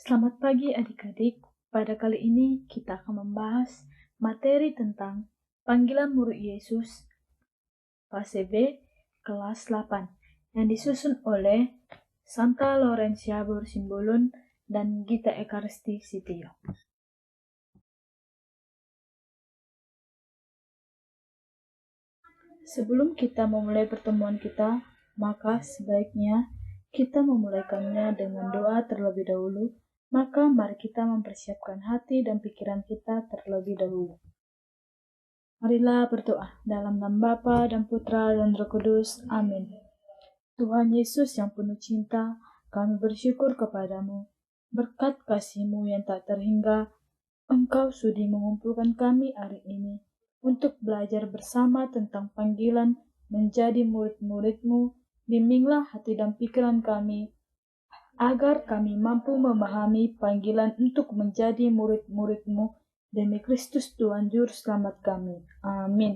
Selamat pagi adik-adik. Pada kali ini kita akan membahas materi tentang panggilan murid Yesus fase B kelas 8 yang disusun oleh Santa Laurencia Borsimbolon dan Gita Ekaristi Sitio. Sebelum kita memulai pertemuan kita, maka sebaiknya kita memulaikannya dengan doa terlebih dahulu. Maka mari kita mempersiapkan hati dan pikiran kita terlebih dahulu. Marilah berdoa dalam nama Bapa dan Putra dan Roh Kudus. Amin. Tuhan Yesus yang penuh cinta, kami bersyukur kepadamu. Berkat kasih-Mu yang tak terhingga, Engkau sudi mengumpulkan kami hari ini untuk belajar bersama tentang panggilan menjadi murid-murid-Mu. Bimbinglah hati dan pikiran kami, agar kami mampu memahami panggilan untuk menjadi murid-murid-Mu demi Kristus Tuhan Juru Selamat kami. Amin.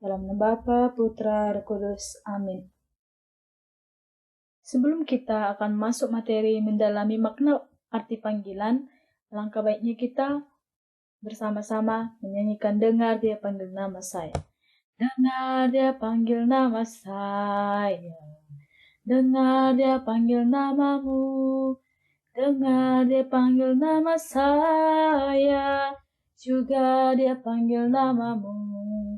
Dalam nama Bapa, Putra, Roh Kudus. Amin. Sebelum kita akan masuk materi mendalami makna arti panggilan, langkah baiknya kita bersama-sama menyanyikan Dengar Dia Panggil Nama Saya. Dengar Dia panggil nama saya. Dengar Dia panggil namamu. Dengar Dia panggil nama saya. Juga Dia panggil namamu.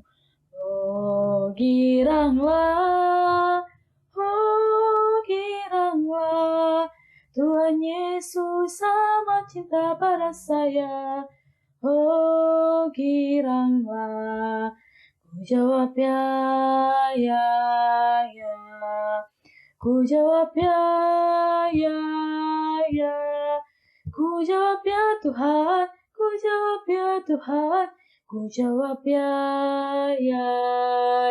Oh giranglah, oh giranglah, Tuhan Yesus amat cinta pada saya. Oh giranglah, ku jawab ya, ya, ya. Ku jawab ya, ya, ya. Ku jawab ya Tuhan, ku jawab ya Tuhan. Ku jawab ya, ya,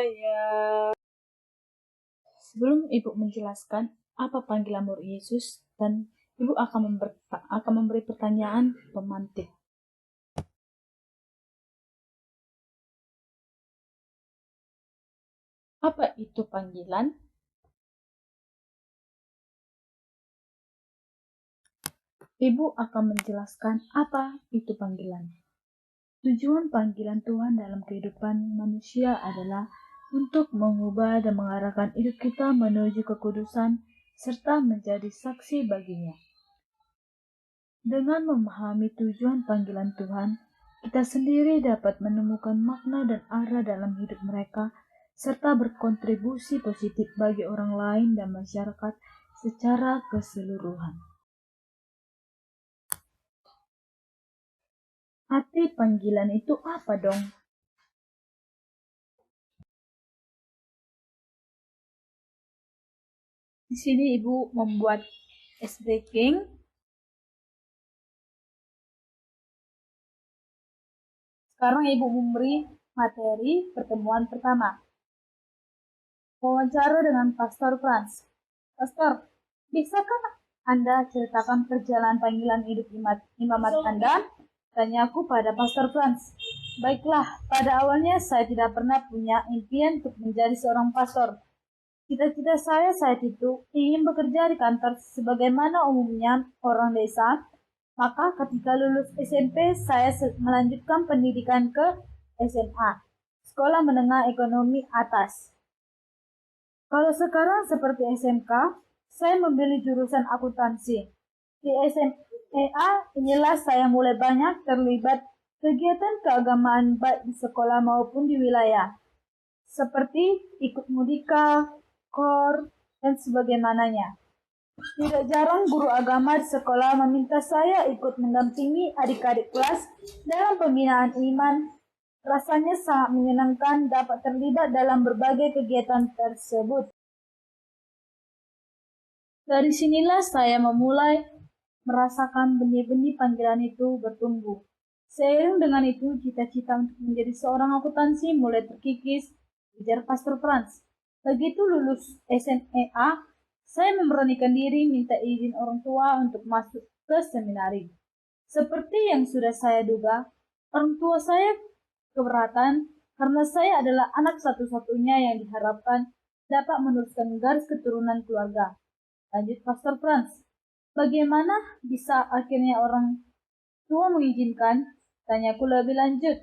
ya. Sebelum Ibu menjelaskan apa panggilan murid Yesus, dan Ibu akan memberi pertanyaan pemantik. Apa itu panggilan? Ibu akan menjelaskan apa itu panggilan. Tujuan panggilan Tuhan dalam kehidupan manusia adalah untuk mengubah dan mengarahkan hidup kita menuju kekudusan serta menjadi saksi baginya. Dengan memahami tujuan panggilan Tuhan, kita sendiri dapat menemukan makna dan arah dalam hidup mereka serta berkontribusi positif bagi orang lain dan masyarakat secara keseluruhan. Arti panggilan itu apa dong? Di sini Ibu membuat S-breaking. Sekarang Ibu memberi materi pertemuan pertama. Wawancara dengan Pastor Franz. Pastor, bisakah Anda ceritakan perjalanan panggilan hidup imamat Anda? Tanyaku pada Pastor Franz. Baiklah, pada awalnya saya tidak pernah punya impian untuk menjadi seorang pastor. Cita-cita saya saat itu ingin bekerja di kantor sebagaimana umumnya orang desa. Maka ketika lulus SMP, saya melanjutkan pendidikan ke SMA, Sekolah Menengah Ekonomi Atas. Kalau sekarang seperti SMK, saya memilih jurusan akuntansi. Di SMA inilah saya mulai banyak terlibat kegiatan keagamaan baik di sekolah maupun di wilayah, seperti ikut mudika, KOR, dan sebagaimananya. Tidak jarang guru agama di sekolah meminta saya ikut mendampingi adik-adik kelas dalam pembinaan iman. Rasanya sangat menyenangkan dapat terlibat dalam berbagai kegiatan tersebut. Dari sinilah saya memulai merasakan benih-benih panggilan itu bertumbuh. Seiring dengan itu, cita-cita untuk menjadi seorang akuntansi mulai terkikis, ujar Pastor Franz. Begitu lulus SMA, saya memberanikan diri minta izin orang tua untuk masuk ke seminari. Seperti yang sudah saya duga, orang tua saya keberatan karena saya adalah anak satu-satunya yang diharapkan dapat meneruskan garis keturunan keluarga. Lanjut Pastor Franz. Bagaimana bisa akhirnya orang tua mengizinkan? Tanyaku lebih lanjut.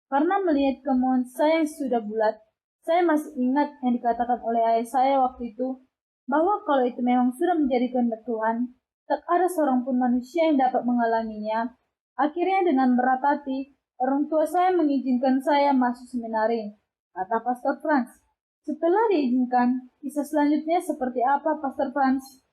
Karena melihat kemauan saya yang sudah bulat, saya masih ingat yang dikatakan oleh ayah saya waktu itu, bahwa kalau itu memang sudah menjadi kehendak Tuhan, tak ada seorang pun manusia yang dapat menghalanginya. Akhirnya dengan berat hati, orang tua saya mengizinkan saya masuk seminari, kata Pastor Franz. Setelah diizinkan, kisah selanjutnya seperti apa, Pastor Franz?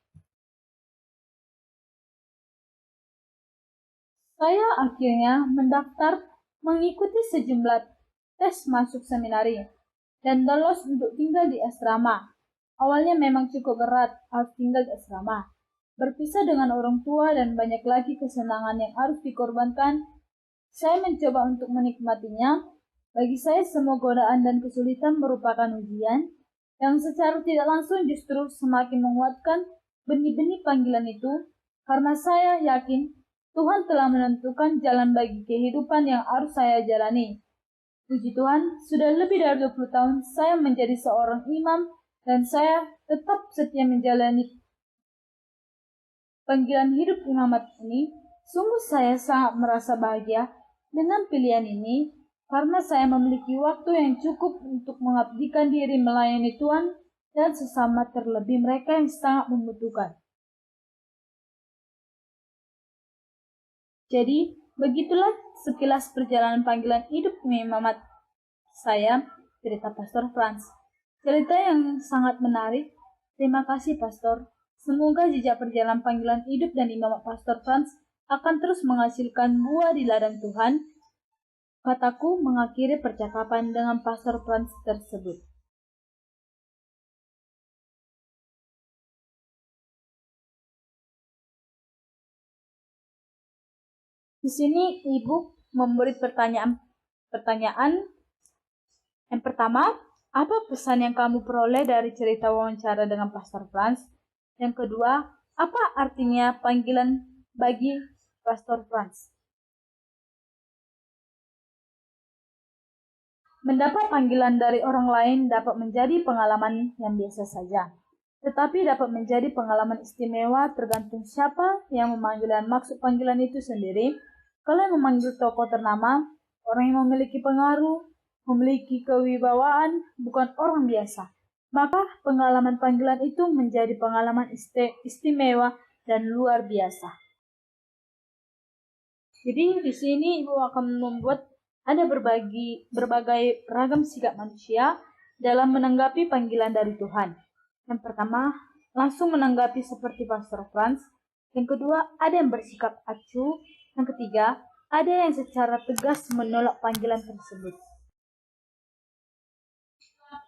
Saya akhirnya mendaftar mengikuti sejumlah tes masuk seminari dan lolos untuk tinggal di asrama. Awalnya memang cukup berat harus tinggal di asrama. Berpisah dengan orang tua dan banyak lagi kesenangan yang harus dikorbankan. Saya mencoba untuk menikmatinya. Bagi saya semua godaan dan kesulitan merupakan ujian yang secara tidak langsung justru semakin menguatkan benih-benih panggilan itu, karena saya yakin Tuhan telah menentukan jalan bagi kehidupan yang harus saya jalani. Puji Tuhan, sudah lebih dari 20 tahun saya menjadi seorang imam dan saya tetap setia menjalani panggilan hidup imamat ini. Sungguh saya sangat merasa bahagia dengan pilihan ini karena saya memiliki waktu yang cukup untuk mengabdikan diri melayani Tuhan dan sesama, terlebih mereka yang sangat membutuhkan. Jadi, begitulah sekilas perjalanan panggilan hidup imamat saya, cerita Pastor Franz. Cerita yang sangat menarik. Terima kasih, Pastor. Semoga jejak perjalanan panggilan hidup dan imamat Pastor Franz akan terus menghasilkan buah di ladang Tuhan. Kataku mengakhiri percakapan dengan Pastor Franz tersebut. Di sini Ibu memberi pertanyaan. Yang pertama, apa pesan yang kamu peroleh dari cerita wawancara dengan Pastor Franz? Yang kedua, apa artinya panggilan bagi Pastor Franz? Mendapat panggilan dari orang lain dapat menjadi pengalaman yang biasa saja, tetapi dapat menjadi pengalaman istimewa tergantung siapa yang memanggil dan maksud panggilan itu sendiri. Kalau yang memanggil tokoh ternama, orang yang memiliki pengaruh, memiliki kewibawaan, bukan orang biasa, maka pengalaman panggilan itu menjadi pengalaman istimewa dan luar biasa. Jadi di sini Ibu akan membuat ada berbagai ragam sikap manusia dalam menanggapi panggilan dari Tuhan. Yang pertama, langsung menanggapi seperti Pastor Franz. Yang kedua, ada yang bersikap acuh. Yang ketiga, ada yang secara tegas menolak panggilan tersebut.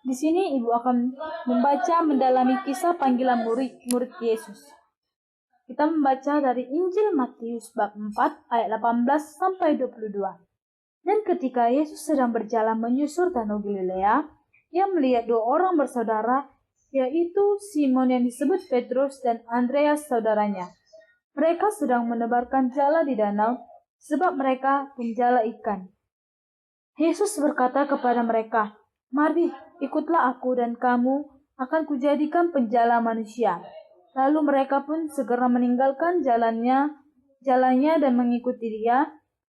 Di sini Ibu akan membaca mendalami kisah panggilan murid Yesus. Kita membaca dari Injil Matius bab 4 ayat 18 sampai 22. Dan ketika Yesus sedang berjalan menyusur Danau Galilea, ia melihat dua orang bersaudara, yaitu Simon yang disebut Petrus dan Andreas saudaranya. Mereka sedang menebarkan jala di danau, sebab mereka penjala ikan. Yesus berkata kepada mereka, "Mari, ikutlah aku dan kamu akan kujadikan penjala manusia." Lalu mereka pun segera meninggalkan jalannya dan mengikuti dia.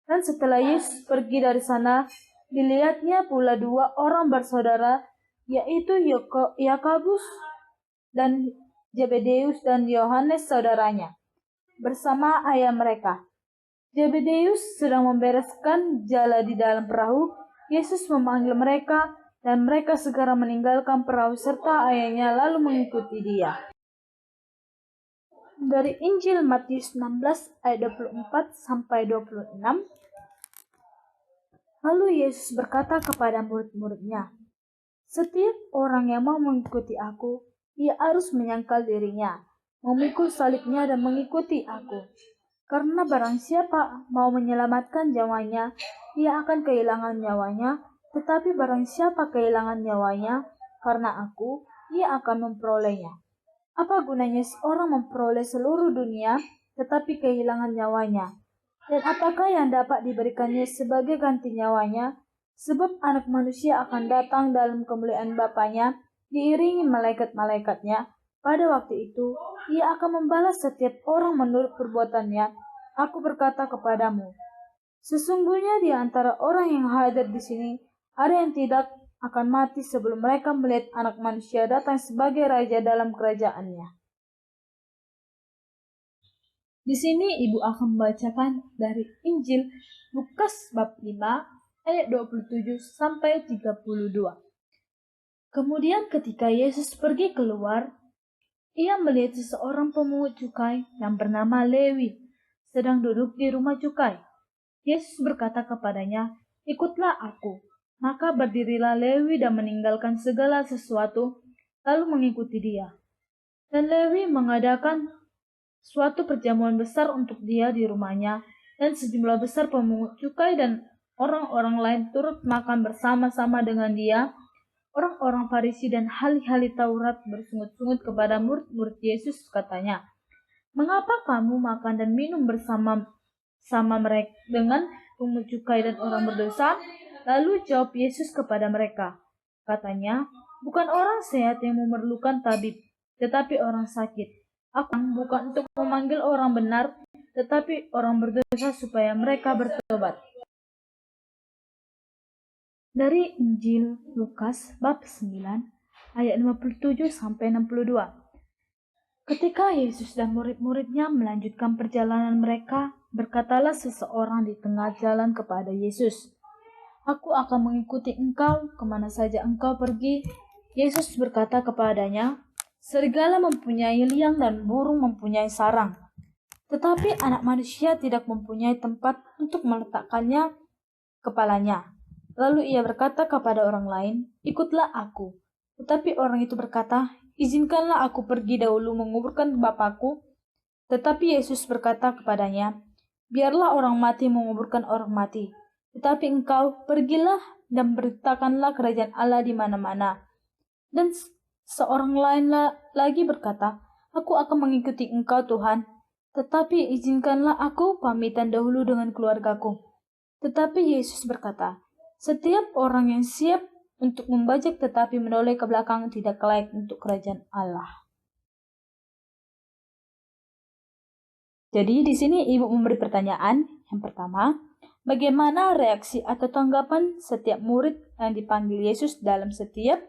Dan setelah Yesus pergi dari sana, dilihatnya pula dua orang bersaudara, yaitu Yakobus dan Zebedeus dan Yohanes saudaranya, bersama ayah mereka. Zebedeus sedang membereskan jala di dalam perahu. Yesus memanggil mereka, dan mereka segera meninggalkan perahu serta ayahnya lalu mengikuti dia. Dari Injil Matius 16 ayat 24 sampai 26. Lalu Yesus berkata kepada murid-muridnya, "Setiap orang yang mau mengikuti aku, ia harus menyangkal dirinya, memikul salibnya dan mengikuti aku. Karena barang siapa mau menyelamatkan nyawanya, ia akan kehilangan nyawanya, tetapi barang siapa kehilangan nyawanya karena aku, ia akan memperolehnya. Apa gunanya seorang memperoleh seluruh dunia, tetapi kehilangan nyawanya? Dan apakah yang dapat diberikannya sebagai ganti nyawanya? Sebab anak manusia akan datang dalam kemuliaan Bapanya, diiringi malaikat-malaikatnya, Pada waktu itu, ia akan membalas setiap orang menurut perbuatannya. Aku berkata kepadamu, sesungguhnya di antara orang yang hadir di sini, ada yang tidak akan mati sebelum mereka melihat Anak Manusia datang sebagai Raja dalam kerajaannya. Di sini ibu akan membacakan dari Injil Lukas bab 5 ayat 27 sampai 32. Kemudian ketika Yesus pergi keluar, ia melihat seseorang pemungut cukai yang bernama Lewi sedang duduk di rumah cukai. Yesus berkata kepadanya, "Ikutlah aku." Maka berdirilah Lewi dan meninggalkan segala sesuatu, lalu mengikuti dia. Dan Lewi mengadakan suatu perjamuan besar untuk dia di rumahnya, dan sejumlah besar pemungut cukai dan orang-orang lain turut makan bersama-sama dengan dia. Orang-orang Farisi dan ahli-ahli Taurat bersungut-sungut kepada murid-murid Yesus, katanya, "Mengapa kamu makan dan minum bersama mereka dengan pemungut cukai dan orang berdosa?" Lalu jawab Yesus kepada mereka, katanya, "Bukan orang sehat yang memerlukan tabib, tetapi orang sakit. Aku bukan untuk memanggil orang benar, tetapi orang berdosa supaya mereka bertobat." Dari Injil Lukas bab 9 ayat 57 sampai 62. Ketika Yesus dan murid-muridnya melanjutkan perjalanan mereka, berkatalah seseorang di tengah jalan kepada Yesus, "Aku akan mengikuti engkau kemana saja engkau pergi." Yesus berkata kepadanya, "Serigala mempunyai liang dan burung mempunyai sarang, tetapi Anak Manusia tidak mempunyai tempat untuk meletakkannya kepalanya." Lalu ia berkata kepada orang lain, "Ikutlah aku." Tetapi orang itu berkata, "Izinkanlah aku pergi dahulu menguburkan Bapakku." Tetapi Yesus berkata kepadanya, "Biarlah orang mati menguburkan orang mati. Tetapi engkau pergilah dan beritakanlah kerajaan Allah di mana-mana." Dan seorang lain lagi berkata, "Aku akan mengikuti engkau Tuhan, tetapi izinkanlah aku pamitan dahulu dengan keluargaku." Tetapi Yesus berkata, "Setiap orang yang siap untuk membajak tetapi menoleh ke belakang tidak layak untuk kerajaan Allah." Jadi di sini ibu memberi pertanyaan. Yang pertama, bagaimana reaksi atau tanggapan setiap murid yang dipanggil Yesus dalam setiap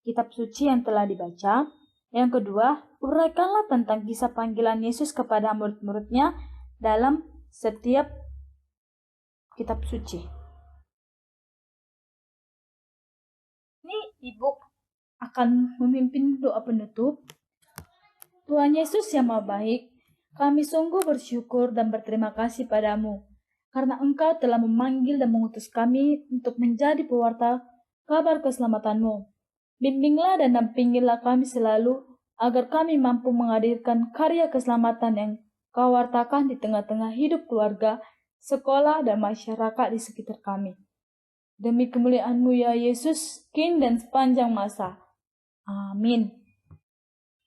kitab suci yang telah dibaca? Yang kedua, uraikanlah tentang kisah panggilan Yesus kepada murid-muridnya dalam setiap kitab suci. Ini ibu akan memimpin doa penutup. Tuhan Yesus yang Maha Baik, kami sungguh bersyukur dan berterima kasih padamu, karena Engkau telah memanggil dan mengutus kami untuk menjadi pewarta kabar keselamatanmu. Bimbinglah dan dampingilah kami selalu, agar kami mampu menghadirkan karya keselamatan yang Kau wartakan di tengah-tengah hidup keluarga, sekolah, dan masyarakat di sekitar kami. Demi kemuliaan-Mu ya Yesus, kini dan sepanjang masa. Amin.